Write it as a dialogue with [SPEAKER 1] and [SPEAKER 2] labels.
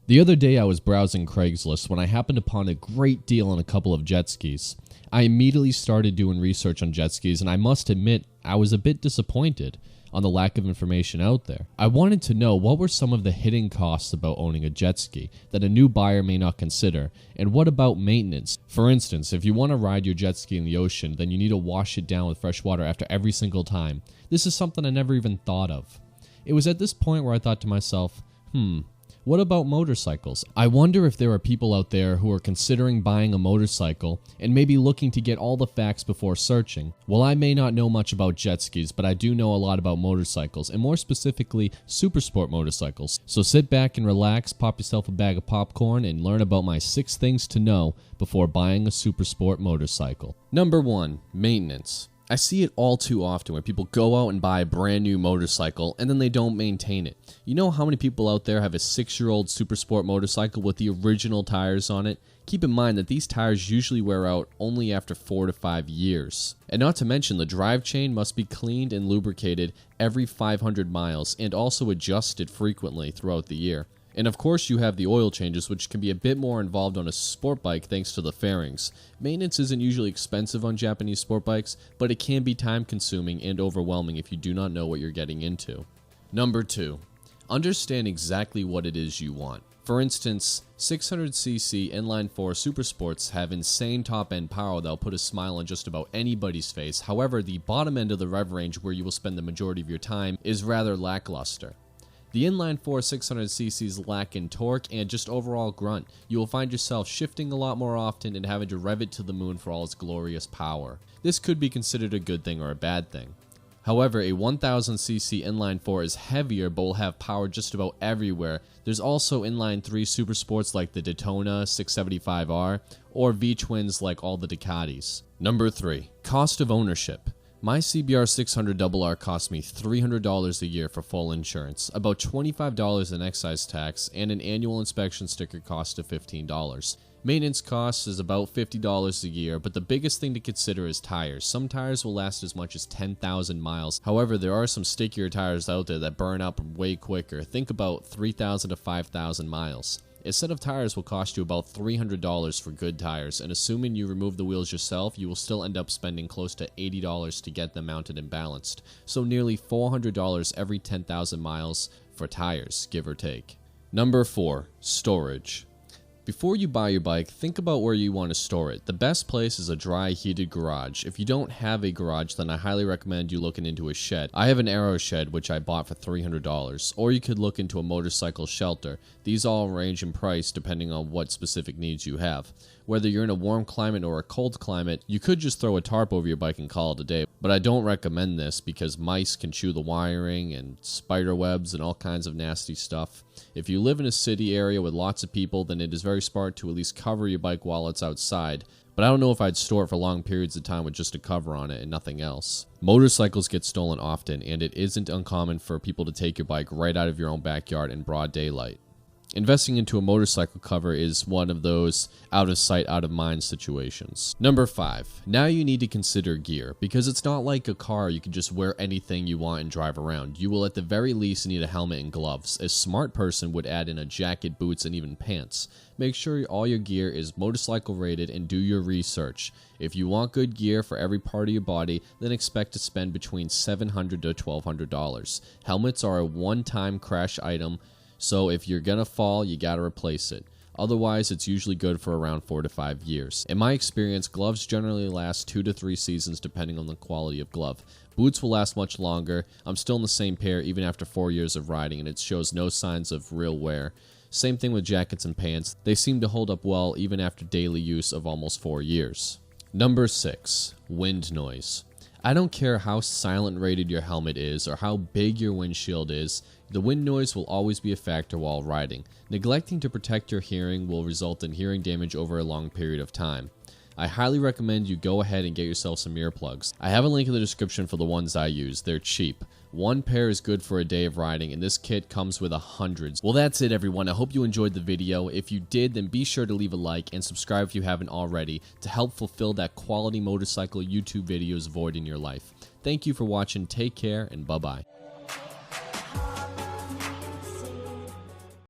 [SPEAKER 1] The other day I was browsing Craigslist when I happened upon a great deal on a couple of jet skis. I immediately started doing research on jet skis, and I must admit I was a bit disappointed on the lack of information out there. I wanted to know what were some of the hidden costs about owning a jet ski that a new buyer may not consider, and what about maintenance? For instance, if you want to ride your jet ski in the ocean, then you need to wash it down with fresh water after every single time. This is something I never even thought of. It was at this point where I thought to myself, what about motorcycles? I wonder if there are people out there who are considering buying a motorcycle and maybe looking to get all the facts before searching. Well, I may not know much about jet skis, but I do know a lot about motorcycles, and more specifically, super sport motorcycles. So sit back and relax, pop yourself a bag of popcorn, and learn about my 6 things to know before buying a super sport motorcycle. Number 1, maintenance. I see it all too often when people go out and buy a brand new motorcycle and then they don't maintain it. You know how many people out there have a 6-year-old super sport motorcycle with the original tires on it? Keep in mind that these tires usually wear out only after 4 to 5 years. And not to mention, the drive chain must be cleaned and lubricated every 500 miles and also adjusted frequently throughout the year. And of course you have the oil changes, which can be a bit more involved on a sport bike thanks to the fairings. Maintenance isn't usually expensive on Japanese sport bikes, but it can be time consuming and overwhelming if you do not know what you're getting into. Number 2, understand exactly what it is you want. For instance, 600cc inline 4 super sports have insane top end power that'll put a smile on just about anybody's face. However, the bottom end of the rev range, where you will spend the majority of your time, is rather lackluster. The inline 4 600cc's lack in torque and just overall grunt. You will find yourself shifting a lot more often and having to rev it to the moon for all its glorious power. This could be considered a good thing or a bad thing. However, a 1000cc inline 4 is heavier but will have power just about everywhere. There's also inline 3 super sports like the Daytona 675R or V-twins like all the Ducatis. Number 3, cost of ownership. My CBR600RR cost me $300 a year for full insurance, about $25 in excise tax, and an annual inspection sticker cost of $15. Maintenance costs is about $50 a year, but the biggest thing to consider is tires. Some tires will last as much as 10,000 miles. However, there are some stickier tires out there that burn up way quicker. Think about 3,000 to 5,000 miles. A set of tires will cost you about $300 for good tires, and assuming you remove the wheels yourself, you will still end up spending close to $80 to get them mounted and balanced. So nearly $400 every 10,000 miles for tires, give or take. Number 4, storage. Before you buy your bike, think about where you want to store it. The best place is a dry, heated garage. If you don't have a garage, then I highly recommend you looking into a shed. I have an Aero shed, which I bought for $300. Or you could look into a motorcycle shelter. These all range in price depending on what specific needs you have. Whether you're in a warm climate or a cold climate, you could just throw a tarp over your bike and call it a day. But I don't recommend this because mice can chew the wiring and spider webs and all kinds of nasty stuff. If you live in a city area with lots of people, then it is very smart to at least cover your bike while it's outside. But I don't know if I'd store it for long periods of time with just a cover on it and nothing else. Motorcycles get stolen often, and it isn't uncommon for people to take your bike right out of your own backyard in broad daylight. Investing into a motorcycle cover is one of those out of sight, out of mind situations. Number 5, now you need to consider gear, because it's not like a car you can just wear anything you want and drive around. You will at the very least need a helmet and gloves. A smart person would add in a jacket, boots, and even pants. Make sure all your gear is motorcycle rated and do your research. If you want good gear for every part of your body, then expect to spend between $700 to $1,200. Helmets are a one-time crash item, so if you're gonna fall, you gotta replace it. Otherwise, it's usually good for around 4 to 5 years. In my experience, gloves generally last 2 to 3 seasons depending on the quality of glove. Boots will last much longer. I'm still in the same pair even after 4 years of riding, and it shows no signs of real wear. Same thing with jackets and pants. They seem to hold up well even after daily use of almost 4 years. Number 6, wind noise. I don't care how silent rated your helmet is or how big your windshield is, the wind noise will always be a factor while riding. Neglecting to protect your hearing will result in hearing damage over a long period of time. I highly recommend you go ahead and get yourself some earplugs. I have a link in the description for the ones I use. They're cheap. One pair is good for a day of riding, and this kit comes with hundreds. Well, that's it, everyone. I hope you enjoyed the video. If you did, then be sure to leave a like and subscribe if you haven't already to help fulfill that quality motorcycle YouTube videos void in your life. Thank you for watching. Take care, and bye-bye.